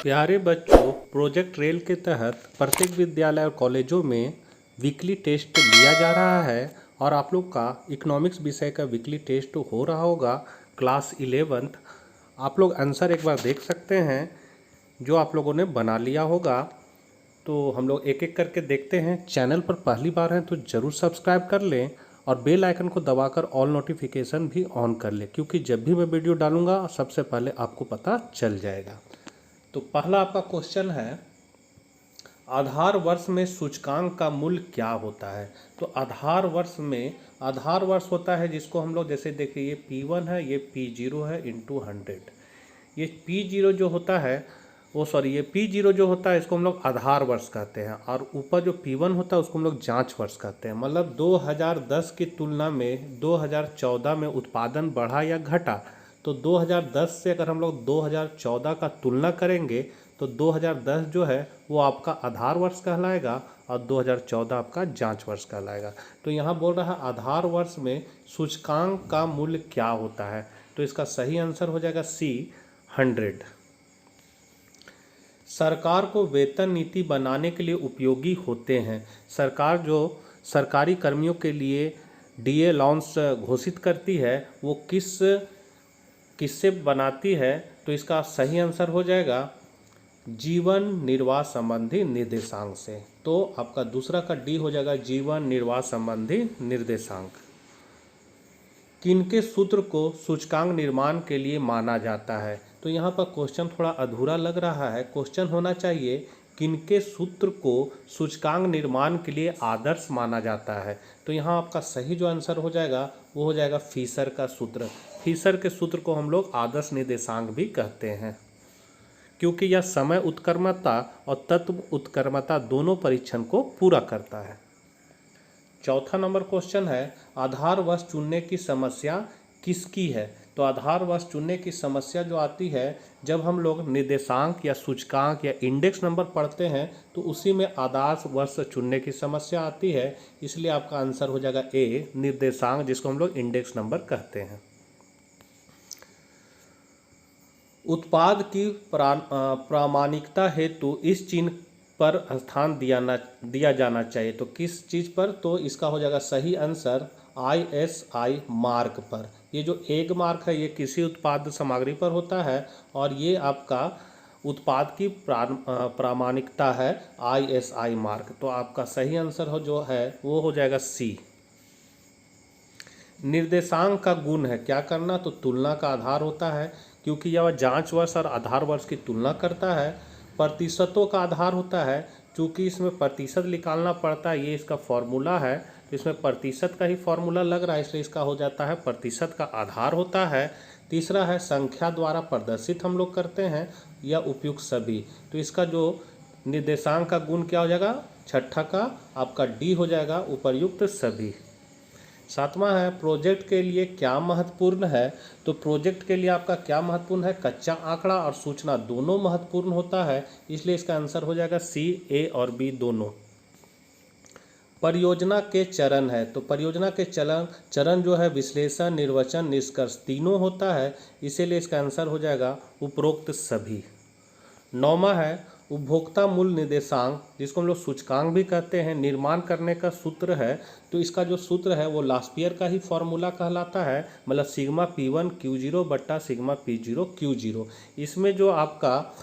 प्यारे बच्चों, project rail के तहत प्रत्येक विद्यालय और कॉलेजों में वीकली टेस्ट लिया जा रहा है और आप लोग का इकोनॉमिक्स विषय का वीकली टेस्ट हो रहा होगा क्लास 11th। आप लोग आंसर एक बार देख सकते हैं जो आप लोगों ने बना लिया होगा। तो हम लोग एक एक करके देखते हैं। चैनल पर पहली बार हैं तो ज़रूर सब्सक्राइब कर लें और बेल आइकन को दबाकर ऑल नोटिफिकेशन भी ऑन कर लें, क्योंकि जब भी मैं वीडियो डालूंगा सबसे पहले आपको पता चल जाएगा। तो पहला आपका क्वेश्चन है, आधार वर्ष में सूचकांक का मूल्य क्या होता है। तो आधार वर्ष होता है जिसको हम लोग जैसे देखिए ये P1 है, ये P0 है इंटू 100। ये P0 जो होता है ये P0 जो होता है इसको हम लोग आधार वर्ष कहते हैं, और ऊपर जो P1 होता है उसको हम लोग जांच वर्ष कहते हैं। मतलब 2010 की तुलना में 2014 में उत्पादन बढ़ा या घटा, तो 2010 से अगर हम लोग 2014 का तुलना करेंगे तो 2010 जो है वो आपका आधार वर्ष कहलाएगा और 2014 आपका जांच वर्ष कहलाएगा। तो यहाँ बोल रहा है आधार वर्ष में सूचकांक का मूल्य क्या होता है, तो इसका सही आंसर हो जाएगा C 100। सरकार को वेतन नीति बनाने के लिए उपयोगी होते हैं। सरकार जो सरकारी कर्मियों के लिए DA अलाउंस घोषित करती है वो किससे बनाती है, तो इसका सही आंसर हो जाएगा जीवन निर्वाह संबंधी निर्देशांक से। तो आपका दूसरा का डी हो जाएगा जीवन निर्वाह संबंधी निर्देशांक। किनके सूत्र को सूचकांक निर्माण के लिए माना जाता है। तो यहाँ पर क्वेश्चन थोड़ा अधूरा लग रहा है। क्वेश्चन होना चाहिए किनके सूत्र को सूचकांक निर्माण के लिए आदर्श माना जाता है। तो यहाँ आपका सही जो आंसर हो जाएगा वो हो जाएगा फिशर का सूत्र। फिशर के सूत्र को हम लोग आदर्श निर्देशांक भी कहते हैं, क्योंकि यह समय उत्क्रमता और तत्व उत्क्रमता दोनों परीक्षण को पूरा करता है। चौथा नंबर क्वेश्चन है, आधार वर्ष चुनने की समस्या किसकी है। तो आधार वर्ष चुनने की समस्या जो आती है जब हम लोग निर्देशांक या सूचकांक या इंडेक्स नंबर पढ़ते हैं तो उसी में आधार वर्ष चुनने की समस्या आती है, इसलिए आपका आंसर हो जाएगा A निर्देशांक, जिसको हम लोग इंडेक्स नंबर कहते हैं। उत्पाद की प्रामाणिकता हेतु इस चिन्ह पर स्थान दिया जाना चाहिए। तो किस चीज़ पर, तो इसका हो जाएगा सही आंसर ISI मार्क पर। ये जो एग मार्क है ये किसी उत्पाद सामग्री पर होता है और ये आपका उत्पाद की प्रामाणिकता है ISI मार्क। तो आपका सही आंसर जो है वो हो जाएगा C। निर्देशांक का गुण है क्या करना, तो तुलना का आधार होता है, क्योंकि यह जांच वर्ष और आधार वर्ष की तुलना करता है। प्रतिशतों का आधार होता है, क्योंकि इसमें प्रतिशत निकालना पड़ता है, ये इसका फॉर्मूला है, तो इसमें प्रतिशत का ही फॉर्मूला लग रहा है, इसलिए इसका हो जाता है प्रतिशत का आधार होता है। तीसरा है संख्या द्वारा प्रदर्शित हम लोग करते हैं या उपयुक्त सभी, तो इसका जो निर्देशांक का गुण क्या हो जाएगा, छठा का आपका D हो जाएगा उपयुक्त सभी। सातवां है प्रोजेक्ट के लिए क्या महत्वपूर्ण है। तो प्रोजेक्ट के लिए आपका क्या महत्वपूर्ण है, कच्चा आंकड़ा और सूचना दोनों महत्वपूर्ण होता है, इसलिए इसका आंसर हो जाएगा C A और B दोनों। परियोजना के चरण है, तो परियोजना के चरण जो है विश्लेषण, निर्वचन, निष्कर्ष तीनों होता है, इसीलिए इसका आंसर हो जाएगा उपरोक्त सभी। नौवां है उपभोक्ता मूल्य निर्देशांक, जिसको हम लोग सूचकांक भी कहते हैं, निर्माण करने का सूत्र है। तो इसका जो सूत्र है वो लास्पियर का ही फॉर्मूला कहलाता है, मतलब सिग्मा P1 Q0 बट्टा सिग्मा P0 Q0। इसमें जो आपका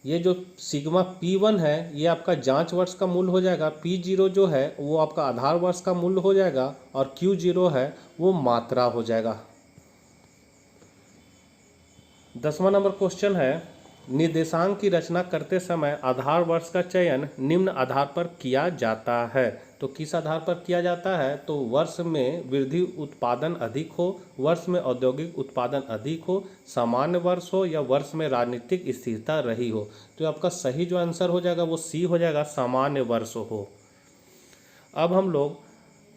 ये जो सिग्मा P1 है ये आपका जांच वर्ष का मूल्य हो जाएगा, P0 जो है वो आपका आधार वर्ष का मूल्य हो जाएगा और Q0 है वो मात्रा हो जाएगा। 10वां नंबर क्वेश्चन है, निर्देशांक की रचना करते समय आधार वर्ष का चयन निम्न आधार पर किया जाता है। तो किस आधार पर किया जाता है, तो वर्ष में वृद्धि उत्पादन अधिक हो, वर्ष में औद्योगिक उत्पादन अधिक हो, सामान्य वर्ष हो या वर्ष में राजनीतिक स्थिरता रही हो। तो आपका सही जो आंसर हो जाएगा वो C हो जाएगा, सामान्य वर्ष हो। अब हम लोग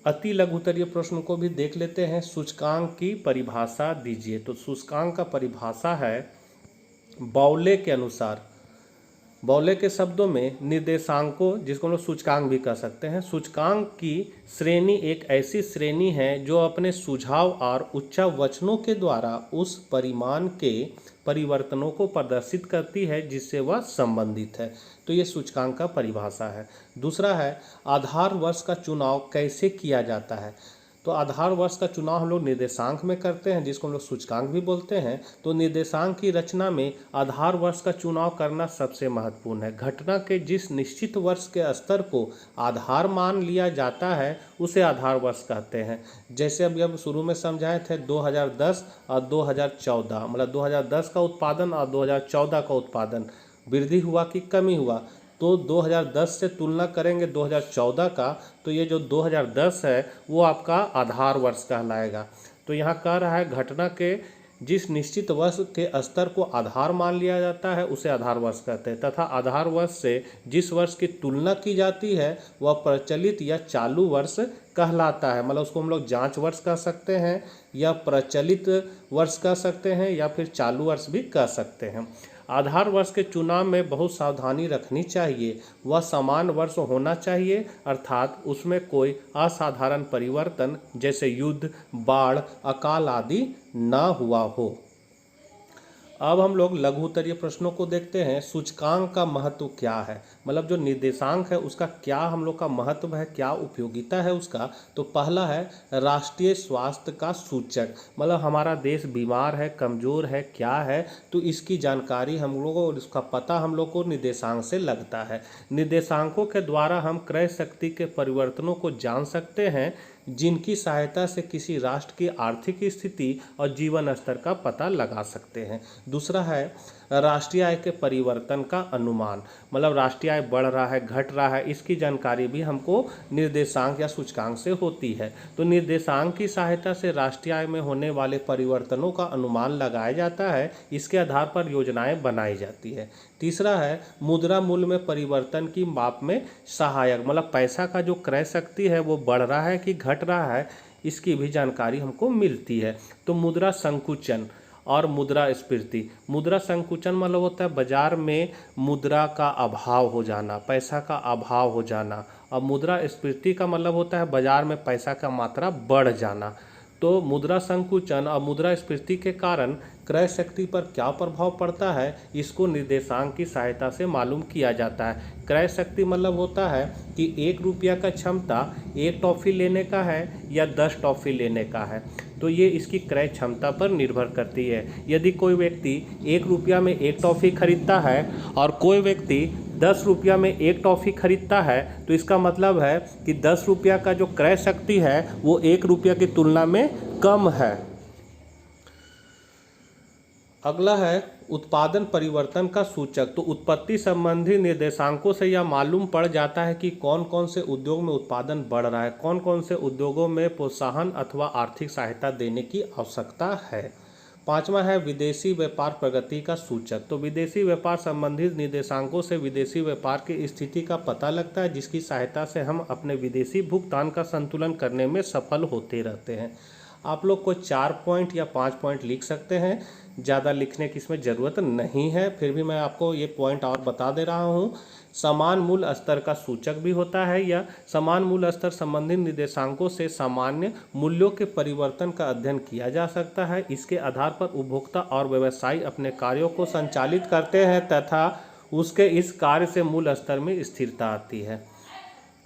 अति लघुत्तरीय प्रश्न को भी देख लेते हैं। सूचकांक की परिभाषा दीजिए। तो सूचकांक का परिभाषा है बाउले के अनुसार बौले के शब्दों में निर्देशांकों, जिसको हम लोग सूचकांक भी कह सकते हैं, सूचकांक की श्रेणी एक ऐसी श्रेणी है जो अपने सुझाव और उच्चावचनों के द्वारा उस परिमाण के परिवर्तनों को प्रदर्शित करती है जिससे वह संबंधित है। तो ये सूचकांक का परिभाषा है। दूसरा है आधार वर्ष का चुनाव कैसे किया जाता है। तो आधार वर्ष का चुनाव हम लोग निर्देशांक में करते हैं, जिसको हम लोग सूचकांक भी बोलते हैं। तो निर्देशांक की रचना में आधार वर्ष का चुनाव करना सबसे महत्वपूर्ण है। घटना के जिस निश्चित वर्ष के स्तर को आधार मान लिया जाता है उसे आधार वर्ष कहते हैं। जैसे अभी हम शुरू में समझाए थे 2010 और 2014, मतलब 2010 का उत्पादन और 2014 का उत्पादन वृद्धि हुआ कि कमी हुआ, तो 2010 से तुलना करेंगे 2014 का, तो ये जो 2010 है वो आपका आधार वर्ष कहलाएगा। तो यहाँ कह रहा है घटना के जिस निश्चित वर्ष के स्तर को आधार मान लिया जाता है उसे आधार वर्ष कहते हैं, तथा आधार वर्ष से जिस वर्ष की तुलना की जाती है वह प्रचलित या चालू वर्ष कहलाता है। मतलब उसको हम लोग जांच वर्ष कह सकते हैं, या प्रचलित वर्ष कह सकते हैं, या फिर चालू वर्ष भी कह सकते हैं। आधार वर्ष के चुनाव में बहुत सावधानी रखनी चाहिए। वह समान वर्ष होना चाहिए, अर्थात उसमें कोई असाधारण परिवर्तन जैसे युद्ध, बाढ़, अकाल आदि न हुआ हो। अब हम लोग लघु उत्तरीय प्रश्नों को देखते हैं। सूचकांक का महत्व क्या है, मतलब जो निर्देशांक है उसका क्या हम लोग का महत्व है, क्या उपयोगिता है उसका। तो पहला है राष्ट्रीय स्वास्थ्य का सूचक, मतलब हमारा देश बीमार है, कमज़ोर है, क्या है, तो इसकी जानकारी हम लोगों को और इसका पता हम लोग को निर्देशांक से लगता है। निर्देशांकों के द्वारा हम क्रय शक्ति के परिवर्तनों को जान सकते हैं, जिनकी सहायता से किसी राष्ट्र की आर्थिक स्थिति और जीवन स्तर का पता लगा सकते हैं। दूसरा है राष्ट्रीय आय के परिवर्तन का अनुमान, मतलब राष्ट्रीय आय बढ़ रहा है, घट रहा है, इसकी जानकारी भी हमको निर्देशांक या सूचकांक से होती है। तो निर्देशांक की सहायता से राष्ट्रीय आय में होने वाले परिवर्तनों का अनुमान लगाया जाता है, इसके आधार पर योजनाएं बनाई जाती है। तीसरा है मुद्रा मूल्य में परिवर्तन की माप में सहायक, मतलब पैसा का जो क्रय शक्ति है वो बढ़ रहा है कि घट रहा है, इसकी भी जानकारी हमको मिलती है। तो मुद्रा संकुचन और मुद्रास्फीति। मुद्रा संकुचन मतलब होता है बाजार में मुद्रा का अभाव हो जाना, पैसा का अभाव हो जाना, और मुद्रास्फीति का मतलब होता है बाजार में पैसा का मात्रा बढ़ जाना। तो मुद्रा संकुचन और मुद्रास्फीति के कारण क्रय शक्ति पर क्या प्रभाव पड़ता है, इसको निर्देशांक की सहायता से मालूम किया जाता है। क्रय शक्ति मतलब होता है कि 1 रुपया का क्षमता 1 टॉफ़ी लेने का है या 10 टॉफ़ी लेने का है, तो ये इसकी क्रय क्षमता पर निर्भर करती है। यदि कोई व्यक्ति 1 रुपया में 1 टॉफ़ी खरीदता है और कोई व्यक्ति 10 रुपया में 1 टॉफ़ी खरीदता है, तो इसका मतलब है कि 10 रुपया का जो क्रय शक्ति है वो 1 रुपया की तुलना में कम है। अगला है उत्पादन परिवर्तन का सूचक। तो उत्पत्ति संबंधी निर्देशांकों से यह मालूम पड़ जाता है कि कौन कौन से उद्योग में उत्पादन बढ़ रहा है, कौन कौन से उद्योगों में प्रोत्साहन अथवा आर्थिक सहायता देने की आवश्यकता है। पांचवा है विदेशी व्यापार प्रगति का सूचक। तो विदेशी व्यापार संबंधित निर्देशांकों से विदेशी व्यापार की स्थिति का पता लगता है, जिसकी सहायता से हम अपने विदेशी भुगतान का संतुलन करने में सफल होते रहते हैं। आप लोग को 4 पॉइंट या 5 पॉइंट लिख सकते हैं, ज़्यादा लिखने की इसमें ज़रूरत नहीं है, फिर भी मैं आपको ये पॉइंट और बता दे रहा हूँ। समान मूल स्तर का सूचक भी होता है, या समान मूल स्तर संबंधित निर्देशांकों से सामान्य मूल्यों के परिवर्तन का अध्ययन किया जा सकता है। इसके आधार पर उपभोक्ता और व्यवसायी अपने कार्यों को संचालित करते हैं तथा उसके इस कार्य से मूल स्तर में स्थिरता आती है।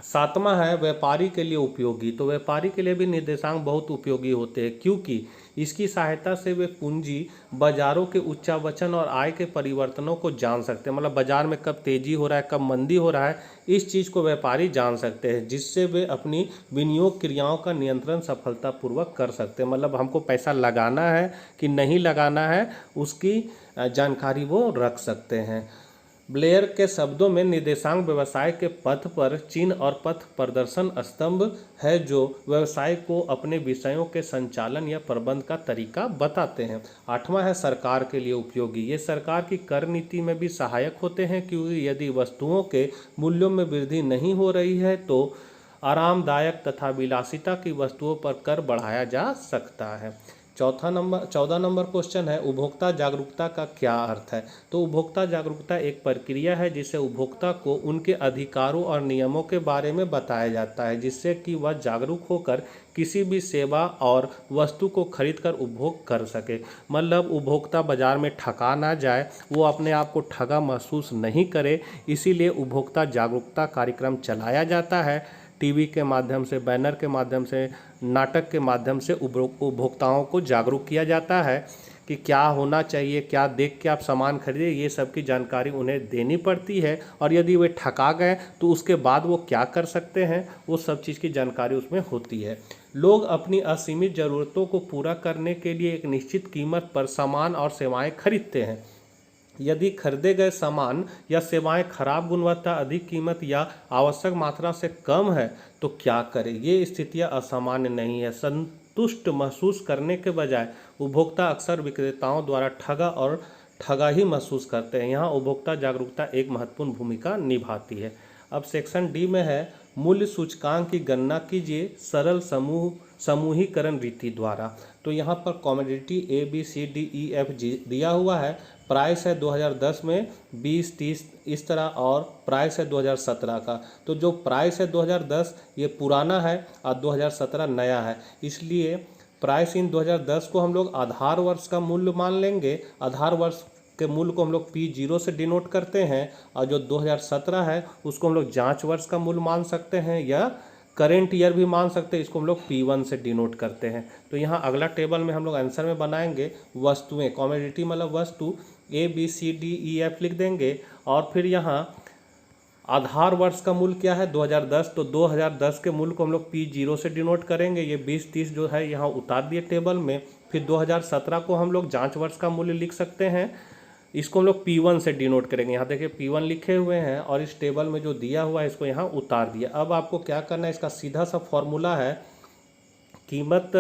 7वां है व्यापारी के लिए उपयोगी। तो व्यापारी के लिए भी निर्देशांक बहुत उपयोगी होते हैं, क्योंकि इसकी सहायता से वे पूंजी बाजारों के उच्चावचन और आय के परिवर्तनों को जान सकते हैं। मतलब बाजार में कब तेजी हो रहा है, कब मंदी हो रहा है, इस चीज़ को व्यापारी जान सकते हैं, जिससे वे अपनी विनियोग क्रियाओं का नियंत्रण सफलतापूर्वक कर सकते हैं। मतलब हमको पैसा लगाना है कि नहीं लगाना है, उसकी जानकारी वो रख सकते हैं। ब्लेयर के शब्दों में निर्देशांक व्यवसाय के पथ पर चिन्ह और पथ प्रदर्शन स्तंभ है, जो व्यवसाय को अपने विषयों के संचालन या प्रबंध का तरीका बताते हैं। 8वां है सरकार के लिए उपयोगी। ये सरकार की कर नीति में भी सहायक होते हैं, क्योंकि यदि वस्तुओं के मूल्यों में वृद्धि नहीं हो रही है तो आरामदायक तथा विलासिता की वस्तुओं पर कर बढ़ाया जा सकता है। चौदह नंबर क्वेश्चन है, उपभोक्ता जागरूकता का क्या अर्थ है। तो उपभोक्ता जागरूकता एक प्रक्रिया है जिससे उपभोक्ता को उनके अधिकारों और नियमों के बारे में बताया जाता है, जिससे कि वह जागरूक होकर किसी भी सेवा और वस्तु को खरीदकर उपभोग कर सके। मतलब उपभोक्ता बाजार में ठगा ना जाए, वो अपने आप को ठगा महसूस नहीं करे, इसीलिए उपभोक्ता जागरूकता कार्यक्रम चलाया जाता है। टीवी के माध्यम से, बैनर के माध्यम से, नाटक के माध्यम से उपभोक्ताओं को जागरूक किया जाता है कि क्या होना चाहिए, क्या देख के आप सामान खरीदें, ये सब की जानकारी उन्हें देनी पड़ती है। और यदि वे ठगा गए तो उसके बाद वो क्या कर सकते हैं, वो सब चीज़ की जानकारी उसमें होती है। लोग अपनी असीमित ज़रूरतों को पूरा करने के लिए एक निश्चित कीमत पर सामान और सेवाएं खरीदते हैं। यदि खरीदे गए सामान या सेवाएं खराब गुणवत्ता, अधिक कीमत या आवश्यक मात्रा से कम है तो क्या करें। ये स्थितियां असामान्य नहीं है। संतुष्ट महसूस करने के बजाय उपभोक्ता अक्सर विक्रेताओं द्वारा ठगा ही महसूस करते हैं। यहाँ उपभोक्ता जागरूकता एक महत्वपूर्ण भूमिका निभाती है। अब सेक्शन डी में है, मूल्य सूचकांक की गणना कीजिए सरल समूहीकरण रीति द्वारा। तो यहाँ पर कॉमोडिटी ABCDEFG दिया हुआ है। प्राइस है 2010 में 20-30 इस तरह, और प्राइस है 2017 का। तो जो प्राइस है 2010 ये पुराना है और 2017 नया है, इसलिए प्राइस इन 2010 को हम लोग आधार वर्ष का मूल्य मान लेंगे। आधार वर्ष के मूल्य को हम लोग P0 से डिनोट करते हैं, और जो 2017 है उसको हम लोग जांच वर्ष का मूल्य मान सकते हैं या करेंट ईयर भी मान सकते हैं, इसको हम लोग P1 से डिनोट करते हैं। तो यहाँ अगला टेबल में हम लोग आंसर में बनाएंगे वस्तुएं, कॉमोडिटी मतलब वस्तु, ABCDEF लिख देंगे, और फिर यहाँ आधार वर्ष का मूल्य क्या है 2010, तो 2010 के मूल्य को हम लोग P0 से डिनोट करेंगे। ये 20-30 जो है यहाँ उतार दिए टेबल में। फिर 2017 को हम लोग जांच वर्ष का मूल्य लिख सकते हैं, इसको हम लोग P1 से डिनोट करेंगे। यहाँ देखिए P1 लिखे हुए हैं और इस टेबल में जो दिया हुआ है इसको यहाँ उतार दिया। अब आपको क्या करना है, इसका सीधा सा फॉर्मूला है कीमत,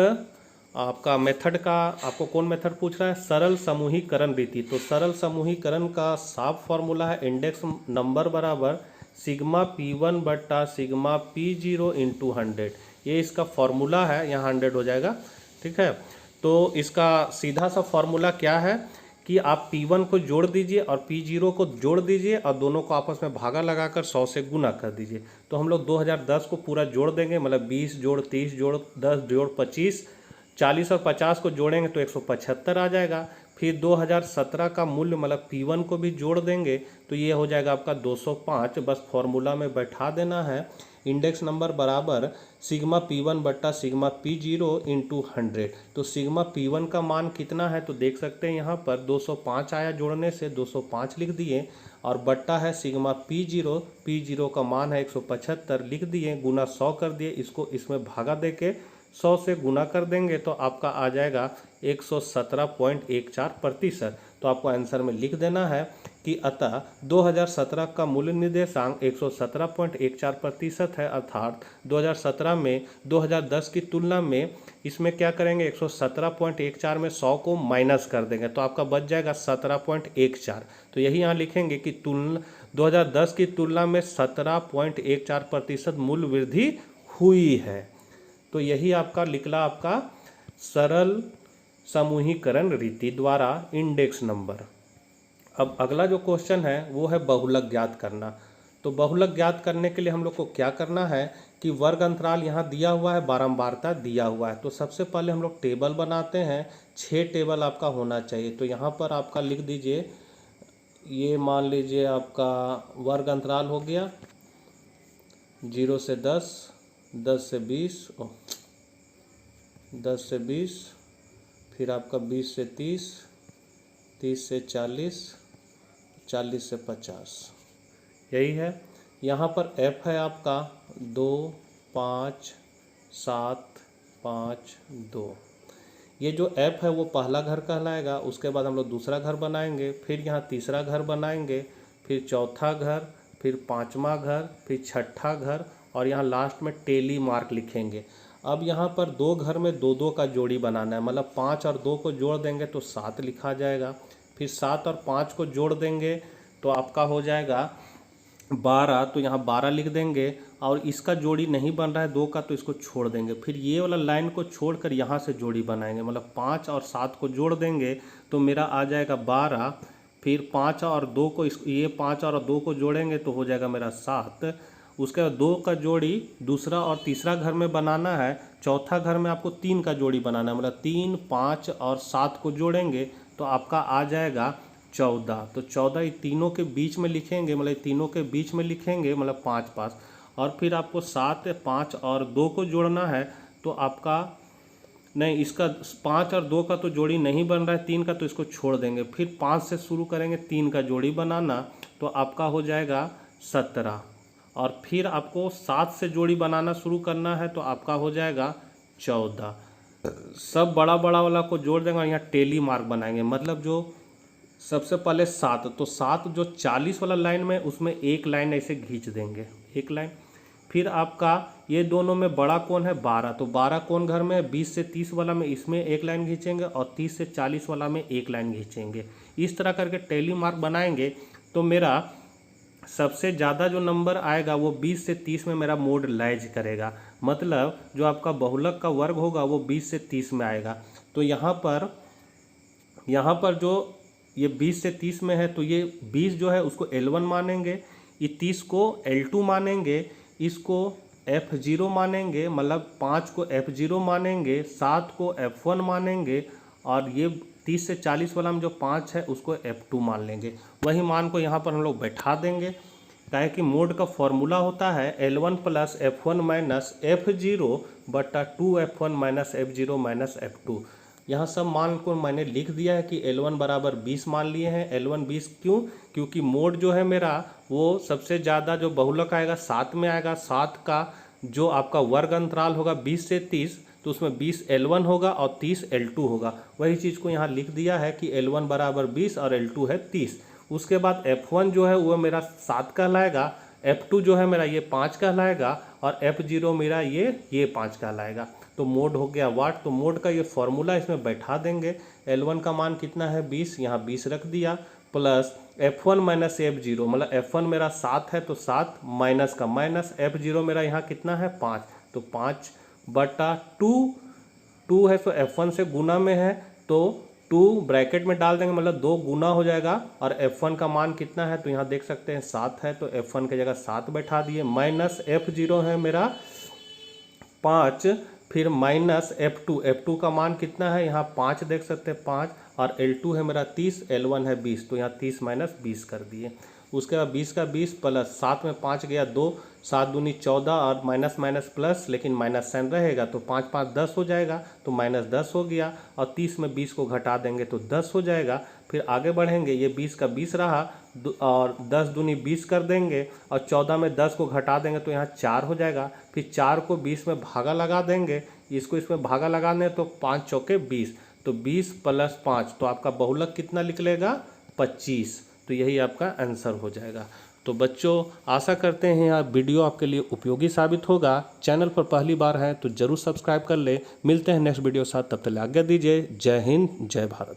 आपका मेथड का, आपको कौन मेथड पूछ रहा है, सरल समूहीकरण रीति। तो सरल समूहीकरण का साफ फॉर्मूला है इंडेक्स नंबर बराबर सिग्मा P1 बट्टा सिग्मा P0 इंटू 100। ये इसका फॉर्मूला है, यहाँ 100 हो जाएगा, ठीक है। तो इसका सीधा सा फॉर्मूला क्या है कि आप P1 को जोड़ दीजिए और P0 को जोड़ दीजिए और दोनों को आपस में भागा लगाकर 100 से गुना कर दीजिए। तो हम लोग 2010 को पूरा जोड़ देंगे, मतलब 20 जोड़ 30 जोड़ 10 जोड़ 25, 40 और 50 को जोड़ेंगे तो 175 आ जाएगा। फिर 2017 का मूल्य मतलब P1 को भी जोड़ देंगे तो ये हो जाएगा आपका 205। बस फॉर्मूला में बैठा देना है, इंडेक्स नंबर बराबर सिग्मा P1 बट्टा सिग्मा P0 इंटू 100। तो सिग्मा P1 का मान कितना है तो देख सकते हैं यहाँ पर 205 आया, जोड़ने से 205 लिख दिए, और बट्टा है सिग्मा P0 का मान है 175 लिख दिए, गुना 100 कर दिए, इसको इसमें भागा दे के 100 से गुना कर देंगे तो आपका आ जाएगा 117.14%। तो आपको आंसर में लिख देना है कि अतः 2017 का मूल्य निर्देशांक 117.14% है, अर्थात 2017 में 2010 की तुलना में इसमें क्या करेंगे 117.14 में 100 को माइनस कर देंगे तो आपका बच जाएगा 17.14। तो यही यहाँ लिखेंगे कि 2010 की तुलना में 17.14% मूल्य वृद्धि हुई है। तो यही आपका निकला आपका सरल समूहीकरण रीति द्वारा इंडेक्स नंबर। अब अगला जो क्वेश्चन है वो है बहुलक ज्ञात करना। तो बहुलक ज्ञात करने के लिए हम लोग को क्या करना है कि वर्ग अंतराल यहाँ दिया हुआ है, बारंबारता दिया हुआ है। तो सबसे पहले हम लोग टेबल बनाते हैं, 6 टेबल आपका होना चाहिए। तो यहाँ पर आपका लिख दीजिए, ये मान लीजिए आपका वर्ग अंतराल हो गया 0 से 10, 10 से 20, 10 से 20, फिर आपका 20 से 30, 30 से 40, 40 से 50, यही है। यहाँ पर F है आपका 2, 5, 7, 5, 2। ये जो F है वो पहला घर कहलाएगा। उसके बाद हम लोग दूसरा घर बनाएंगे, फिर यहाँ तीसरा घर बनाएंगे, फिर चौथा घर, फिर पांचवा घर, फिर छठा घर, और यहाँ लास्ट में टेली मार्क लिखेंगे। अब यहाँ पर 2 घर में 2-2 का जोड़ी बनाना है, मतलब 5 और 2 को जोड़ देंगे तो 7 लिखा जाएगा। फिर 7 और 5 को जोड़ देंगे तो आपका हो जाएगा 12, तो यहाँ 12 लिख देंगे और इसका जोड़ी नहीं बन रहा है 2 का, तो इसको छोड़ देंगे। फिर ये वाला लाइन को छोड़कर यहाँ से जोड़ी बनाएंगे, मतलब 5 और 7 को जोड़ देंगे तो मेरा आ जाएगा 12। फिर 5 और 2 को ये 5 और 2 को जोड़ेंगे तो हो जाएगा मेरा 7। उसके बाद 2 का जोड़ी दूसरा और तीसरा घर में बनाना है, चौथा घर में आपको 3 का जोड़ी बनाना है, मतलब 3, 5 और 7 को जोड़ेंगे तो आपका आ जाएगा 14। तो 14 ये तीनों के बीच में लिखेंगे, मतलब तीनों के बीच में लिखेंगे, मतलब 5 5। और फिर आपको 7, 5 और 2 को जोड़ना है तो आपका नहीं, इसका 5 और 2 का तो जोड़ी नहीं बन रहा है, 3 का, तो इसको छोड़ देंगे। फिर 5 से शुरू करेंगे 3 का जोड़ी बनाना तो आपका हो जाएगा 17। और फिर आपको 7 से जोड़ी बनाना शुरू करना है तो आपका हो जाएगा 14। सब बड़ा बड़ा वाला को जोड़ देंगे और यहाँ टेली मार्क बनाएंगे, मतलब जो सबसे पहले 7, तो 7 जो 40 वाला लाइन में उसमें एक लाइन ऐसे खींच देंगे, एक लाइन। फिर आपका ये दोनों में बड़ा कौन है 12, तो 12 कौन घर में है 20 से 30 वाला में, इसमें एक लाइन खींचेंगे और 30 से 40 वाला में एक लाइन खींचेंगे। इस तरह करके टेली मार्क बनाएंगे तो मेरा सबसे ज़्यादा जो नंबर आएगा वो 20 से 30 में मेरा मोड लाइज करेगा, मतलब जो आपका बहुलक का वर्ग होगा वो 20 से 30 में आएगा। तो यहाँ पर जो ये 20 से 30 में है तो ये 20 जो है उसको L1 मानेंगे, ये 30 को L2 मानेंगे, इसको F0 मानेंगे, मतलब 5 को F0 मानेंगे, 7 को F1 मानेंगे और ये 30 से 40 वाला में जो 5 है उसको F2 मान लेंगे। वही मान को यहाँ पर हम लोग बैठा देंगे, काहे कि मोड का फॉर्मूला होता है L1 plus F1 minus F0 बटा 2F1 minus F0 minus F2। यहाँ सब मान को मैंने लिख दिया है कि L1 बराबर 20 मान लिए हैं। L1 20 क्यों? क्योंकि मोड जो है मेरा वो सबसे ज़्यादा जो बहुलक आएगा 7 में आएगा। 7 का जो आपका वर्ग अंतराल होगा 20 से 30, तो उसमें 20 L1 होगा और 30 L2 होगा। वही चीज़ को यहाँ लिख दिया है कि L1 बराबर 20 और L2 है 30। उसके बाद F1 जो है वो मेरा 7 कहलाएगा, F2 जो है मेरा ये 5 कहलाएगा और F0 मेरा ये 5 कहलाएगा। तो मोड हो गया वाट। तो मोड का ये फॉर्मूला इसमें बैठा देंगे। L1 का मान कितना है 20, यहाँ 20 रख दिया, प्लस F1 माइनस F0, मतलब F1 मेरा 7 है तो 7 माइनस का माइनस, F0 मेरा यहाँ कितना है 5, तो 5 बटा 2 है तो F1 से गुना में है तो 2 ब्रैकेट में डाल देंगे, मतलब 2 गुना हो जाएगा। और F1 का मान कितना है तो यहाँ देख सकते हैं 7 है तो F1 की जगह 7 बैठा दिए, माइनस F0 है मेरा 5, फिर माइनस F2 का मान कितना है यहाँ 5 देख सकते हैं 5, और L2 है मेरा 30, L1 है 20, तो यहाँ 30 माइनस 20 कर दिए। उसके बाद 20 का 20 प्लस 7 में 5 गया 2, 7 दूनी 14 और माइनस माइनस प्लस, लेकिन माइनस साइन रहेगा तो 5 5 10 हो जाएगा, तो माइनस 10 हो गया। और 30 में 20 को घटा देंगे तो 10 हो जाएगा। फिर आगे बढ़ेंगे, ये 20 का 20 रहा और 10 दूनी 20 कर देंगे और 14 में 10 को घटा देंगे तो यहाँ 4 हो जाएगा। फिर 4 को 20 में भागा लगा देंगे, इसको इसमें भागा लगाने तो 5 चौके 20, तो 20 प्लस 5 तो आपका बहुलक कितना निकलेगा 25। तो यही आपका आंसर हो जाएगा। तो बच्चों आशा करते हैं यह वीडियो आपके लिए उपयोगी साबित होगा। चैनल पर पहली बार है तो जरूर सब्सक्राइब कर ले। मिलते हैं नेक्स्ट वीडियो के साथ, तब तक आज्ञा दीजिए। जय हिंद, जय भारत।